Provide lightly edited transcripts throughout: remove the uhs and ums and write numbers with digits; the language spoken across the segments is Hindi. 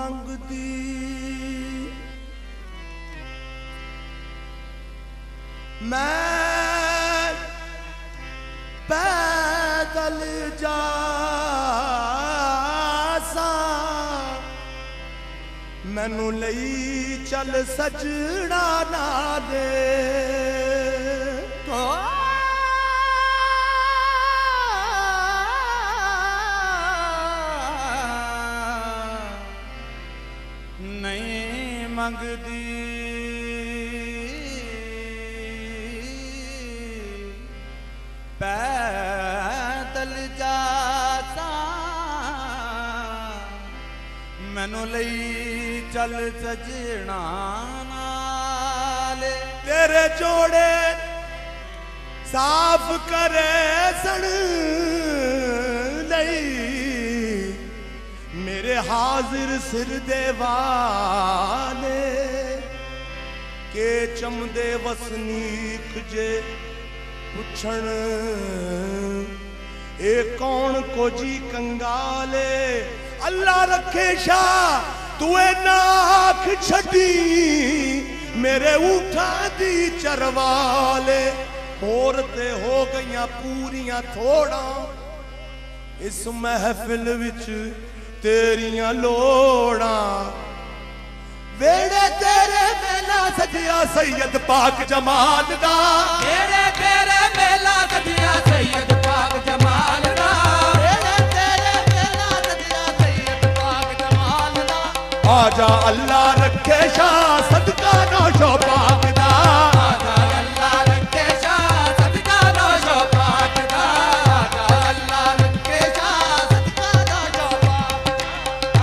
मंगदी मैं पैदल जासा मैनू लई चल सजना ना दे नहीं मंगदी पैदल जाता मैनू लई चल सजना नाले तेरे जोड़े साफ करे सण लई मेरे हाजिर सिर देवाने के चमदे वसनीक जे पुछण ए कौन को जी कंगाले अल्लाह रखे शाह तू नाख छड़ी मेरे उठा दी चरवाले होर ते हो गईयां पूरियां थोड़ा इस महफिल विच तेरियां लोड़ा वेड़े तेरे मेला सजिया सैयद पाक जमाल दा वेड़े तेरे मेला सजिया सैयद पाक जमाल दा वेड़े तेरे मेला सजिया सैयद पाक जमाल दा आजा अल्लाह रखे शाह सदका नौशो पाक दा आजा अल्लाह रखे शाह सदका नौशो पाक दा आजा अल्लाह रखे शाह सदका नौशो पाक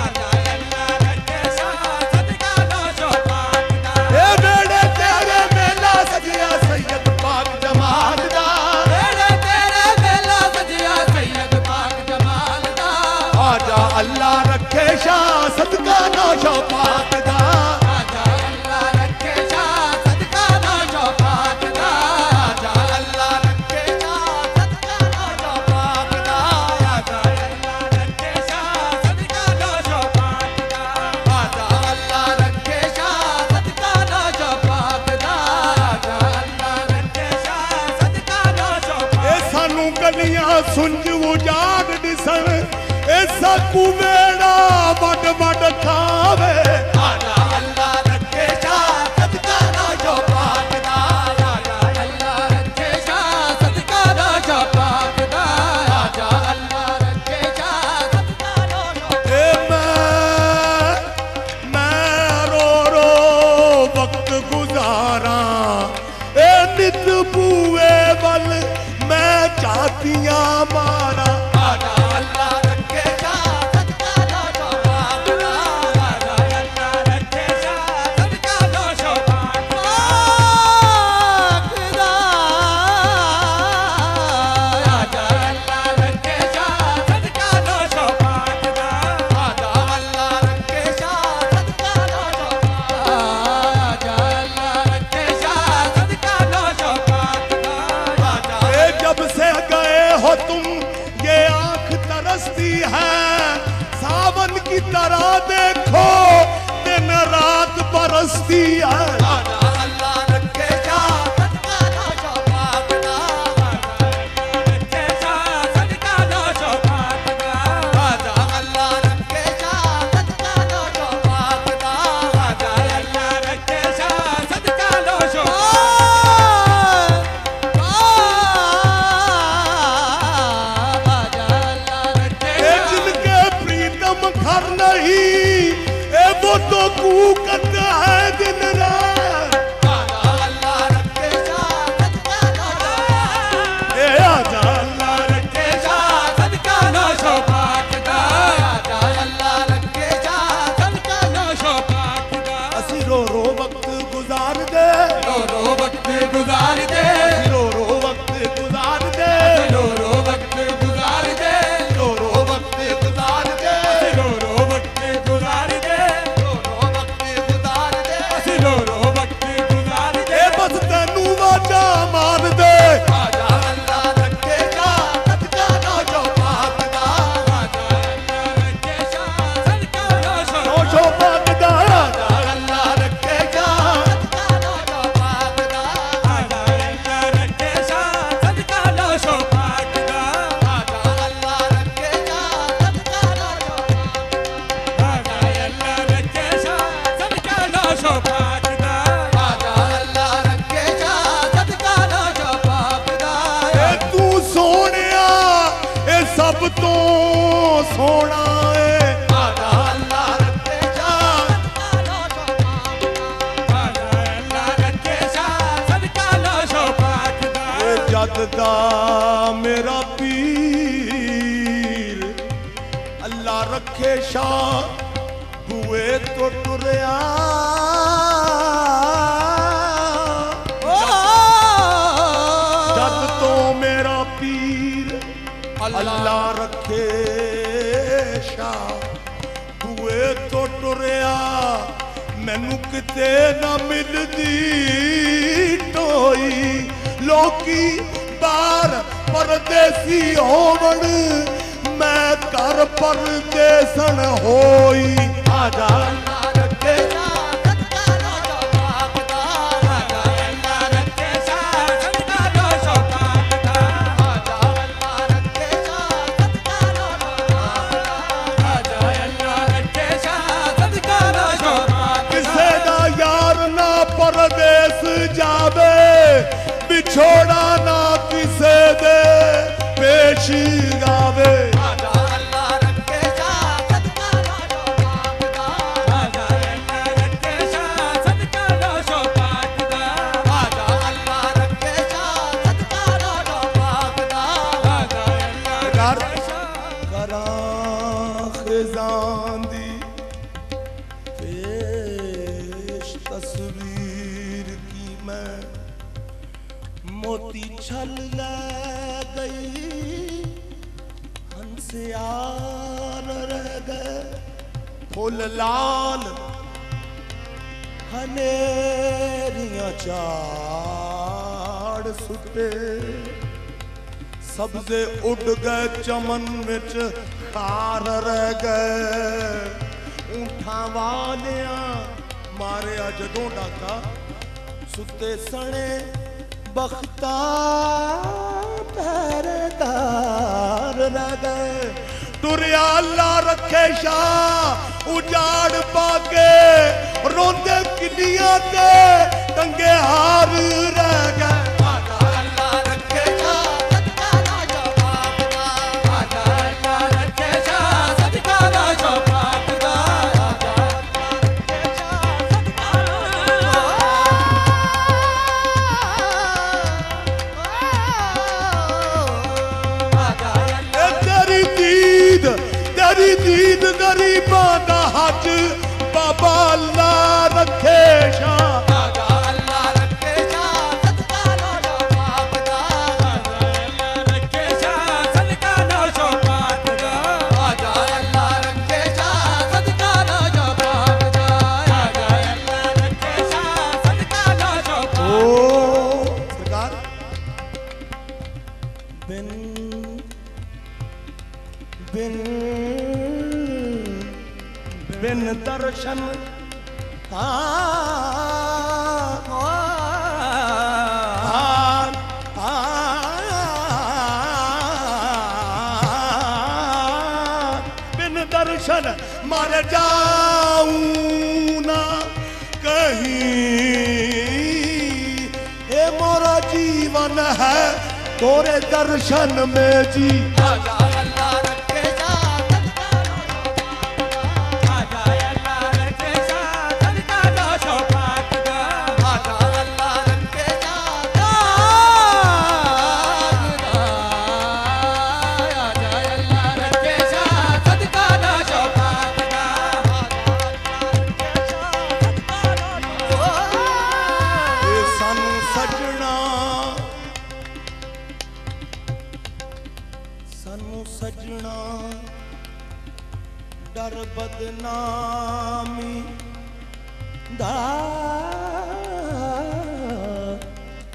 आजा अल्लाह रखे शाह सदका नौशो पाक दा ए बेड़े तेरे मेला सजिया सैयद पाक जमाल दा बेड़े तेरे मेला सजिया सैयद पाक जमाल दा आजा अल्लाह रखे शाह सदका नौशो पाक दा आजा अल्लाह रखे शाह सदका नौशो पाक दा आजा अल्लाह रखे शाह सदका नौशो पाक दा आजा अल्लाह रखे शाह सदका नौशो पाक दा आजा अल्लाह रखे शाह सदका नौशो पाक दा आजा अल्लाह रखे शाह सदका नौशो पाक ए सानू गलियां सुंज उजाड़ दिसन ऐसा कुवेड़ा वड वड खावे आजा अल्लाह रखे शाह सदका नौशो पाक दा आजा अल्लाह रखे शाह सदका नौशो पाक दा आजा अल्लाह रखे शाह सदका नौशो ए मैं रो रो वक्त गुजारा ए नित बूए वल मैं चातियां मारा आजा अल्लाह रखे शाह सदका नौशो पाक दा आजा अल्लाह रखे शाह सदका नौशो पाक दा आजा अल्लाह रखे शाह सदका नौशो पाक दा आजा अल्लाह रखे शाह सदका नौशो पाक आजा अल्लाह रखे शाह सदका नौशो पाक दा आजा ए जब से गए हो तुम ये आंख तरसती है सावन की तरह देखो दिन रात बरसती है आजा अल्लाह रखे शाह सदका नौशो पाक दा आजा अल्लाह रखे शाह सदका नौशो पाक दा आजा अल्लाह रखे शाह सदका नौशो पाक दा आजा अल्लाह रखे शाह सदका नौशो जिनके प्रीतम घर नहीं ए वो तो कूकत है दिन रात आजा अल्लाह रखे शाह सदका नौशो ए आजा अल्लाह रखे शाह सदका नौशो पाक दा आजा अल्लाह रखे शाह सदका नौशो पाक दा असी रो रो वक्त गुजार दे रो रो वक्त गुजार दे रो रो वक्त गुजार दे रो रो वक्त गुजार दे रो रो वक्त गुजार दे रो रो वक्त गुजार दे रो रो वक्त शाह बुए तो टुरिया जद तो मेरा पीर अल्लाह रखे शाह बुए तो टुरिया मैनू किते ना मिलदी टोई लोकी बार परदेसी होवण मैं कर परदेसन होई आजा अल्लाह रखे परदेस जावे बिछोड़ा ना किसे दे पेश गावे मोती छल ले गई हंसियार रह गए फुल लाल हनेरियां चाड़ सुटे सब्जे उड़ गए चमन विच खार रह गए ऊंठा वालिया मारिया जदों डाका सुते सने बख्ता पहरेदार रह गए टुरिया अल्लाह रखे शाह उजाड़ पाके रोंदे किलियां ते टंगे हार रह गए दीद गरीबा दा हज बाबा अल्लाह रखे शाह अल्लाह रखे शाह सदका लो बाप दा अल्लाह रखे शाह सदका लो बाप दा अल्लाह रखे शाह सदका लो बाप दा अल्लाह रखे शाह सदका लो ओ सरकार बिन बिन बिन दर्शन बिन दर्शन मर जाऊं ना कहीं ये मोरा जीवन है तोरे दर्शन में जी सजना डर बदनामी दा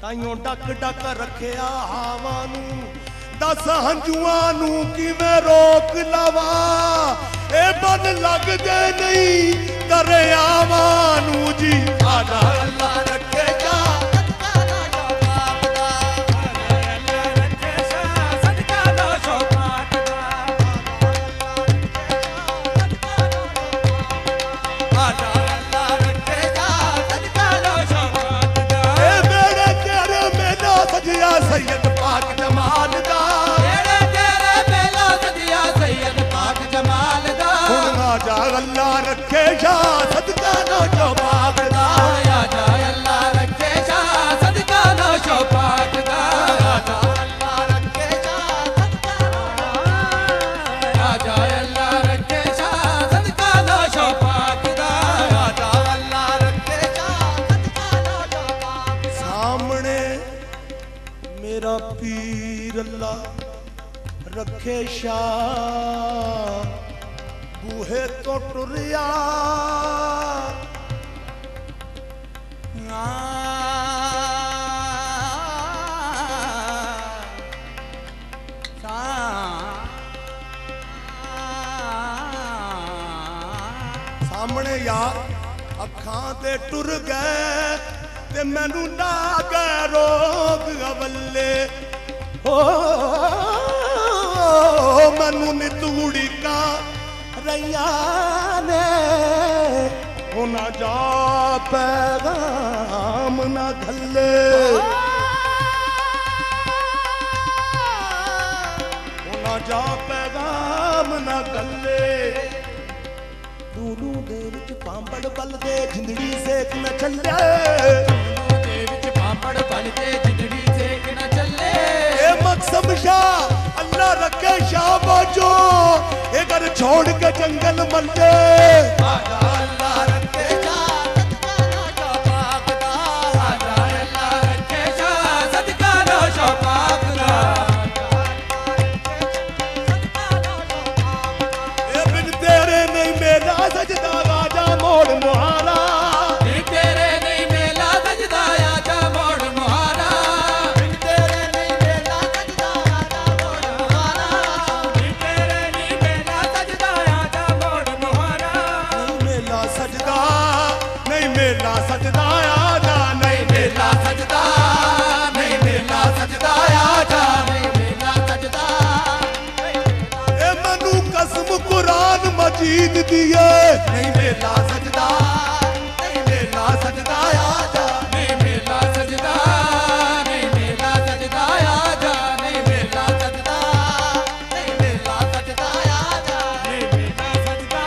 ताइयों डक डक रखिया हवा नू दस हंजुआ नू किवें रोक लवा ए बन लगदे नहीं दरियावां नू जी आजा अल्लाह रखे जा सैयद पाक जमाल दा तेरे तेरे मेला सदिया सैयद पाक जमाल दा हुण आजा अल्लाह रखे शाह सदका लो जो पाक दा आजा अल्लाह रखे शाह सदका लो जो पाक दा आजा अल्लाह रखे शाह सदका आजा अल्लाह रखे शाह शाह बूहे तो टुरिया सामने यार अखां ते टुर गए ते मैनू ना गए रोग अवले ओ मैनू नित उड़ीका रैया ने ना जा पैगाम ना घले ना जा पैगाम ना घले दूनू दे विच पांबड़ बल दे जिंदड़ी सेक न चले दूनू दे विच पांबड़ बल दे जिंदड़ी सेक न चले ए मकसम शाह अल्लाह रखे शाह बाजो ए घर छोड़ के जंगल मल्ले अल्लाह रखे शाह सदका लो शौकाक दा ए बिन तेरे नहीं मेरा सजदा राजा मोड़ मुहारा बिन तेरे नहीं मेला सजदा आजा मोड़ मुहारा बिन तेरे नहीं मेला सजदा आजा मोड़ मुहारा बिन तेरे नहीं मेला सजदा आजा मोड़ मुहारा नहीं मेला सजदा नहीं मेला सजदा आजा नहीं मेला सजदा नहीं मेला सजदा आजा नहीं मेला सजदा ए मनु कसम कुरान मजीद दिए नहीं मेला सजदा नहीं मेला सजदा आजा नहीं मेला सजदा नहीं मेला सजदा आजा नहीं मेला सजदा नहीं मेला सजदा आजा नहीं मेला सजदा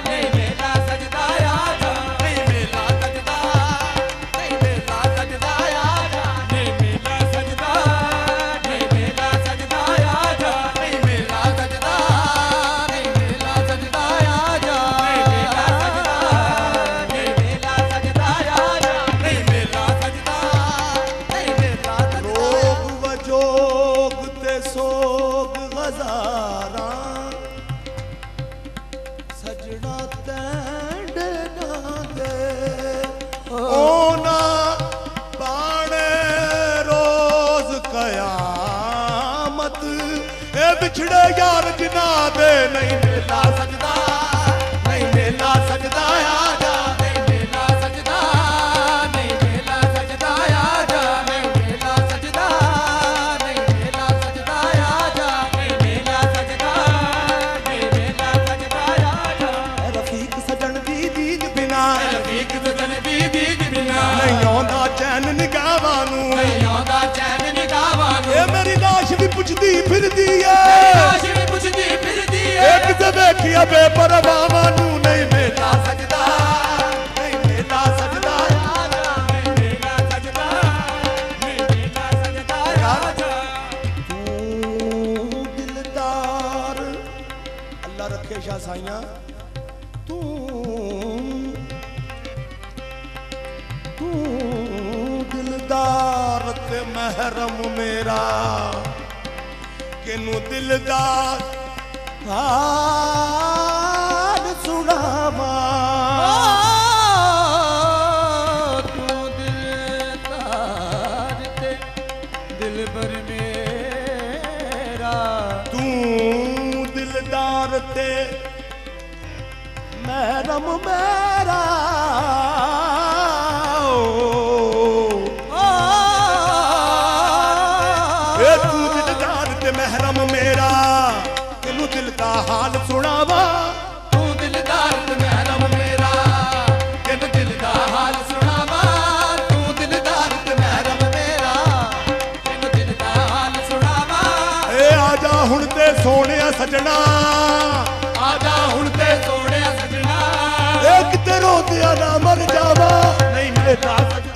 नहीं मेला सजदा आजा नहीं मेला सजदा नहीं मेला सजदा आजा नहीं मेला सजदा नहीं मेला सजदा आजा नहीं मेला सजदा नहीं मेला सजदा आजा नहीं मेला सजदा नहीं मेला सजदा आजा नहीं मेला सजदा नहीं मेला सजदा लोग वजोग ते सोग गजारा सजना तैंड ना दे ओना पाने रोज कयामत ए बिछड़े यार जिना दे नहीं मेला सजदा नहीं मेला सजदा आजा नहीं मेला सजदा नहीं मेला सजदा आजा नहीं मेला सजदा नहीं मेला सजदा आजा नहीं मेला सजदा नहीं मेला सजदा आजा रफीक सजन दी दीद बिना रफीक सजन दी दीद बिना नहीं आंदा चैन निगाहां नू नहीं आंदा चैन निगाहां नू ए मेरी लाश भी पुछदी फिरदी है लाश भी पुछदी फिरदी है एक ते देखिया बेपरवाह नू नहीं मेला सजदा नहीं मेला सजदा आजा नहीं मेला सजदा नहीं मेला सजदा आजा तू दिलदार अल्लाह रखे शाह साइयां तू दिलदार ते महरम मेरा किनू दिलदार हाल सुनावा तू दिलदार ते दिलबर मेरा तू दिलदार ते महरम मेरा तू दिलदार ते महरम मेरा तेनू दिल का हाल सुनावा तू दिलदार ते महरम मेरा तेनू दिल का हाल सुनावा तू दिलदार ते महरम मेरा तेनू दिल का हाल सुनावा ए आजा हुण ते सोहणिया सजना आजा हुण ते सोहणिया सजना एक ते रोंदिया ना मर जावा नहीं मेरा सजना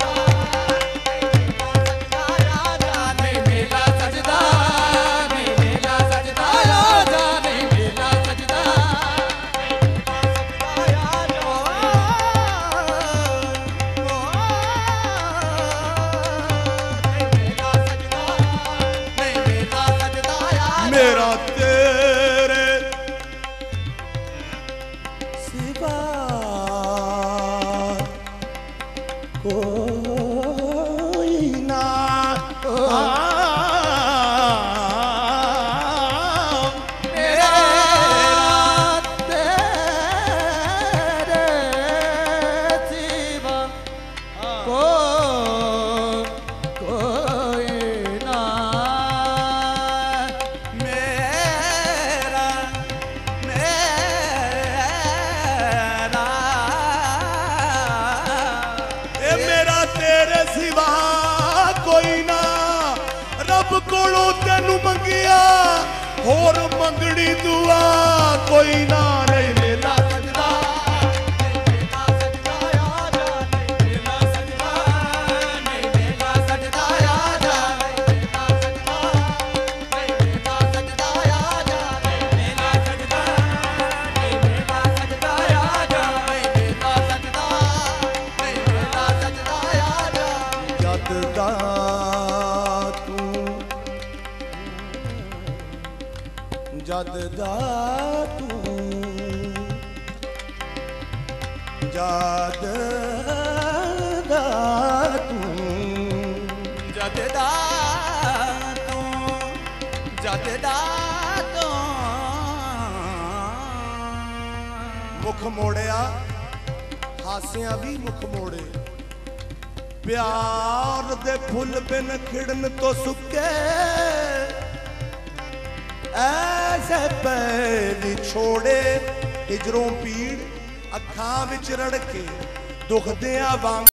मेरा कोई ना कोलों तेनू मंगिया होर मंगनी दुआ कोई ना नहीं मेला सजदा जद दा तू जद दा तू जद दा तू जद दा तू मुख मोड़िया हासिया भी मुख मोड़े प्यार दे फुल बिन खिड़न तो सुके ऐसे पैरी छोड़े हिजरों पीड़ अखां विच रड़ के दुख दिया वांग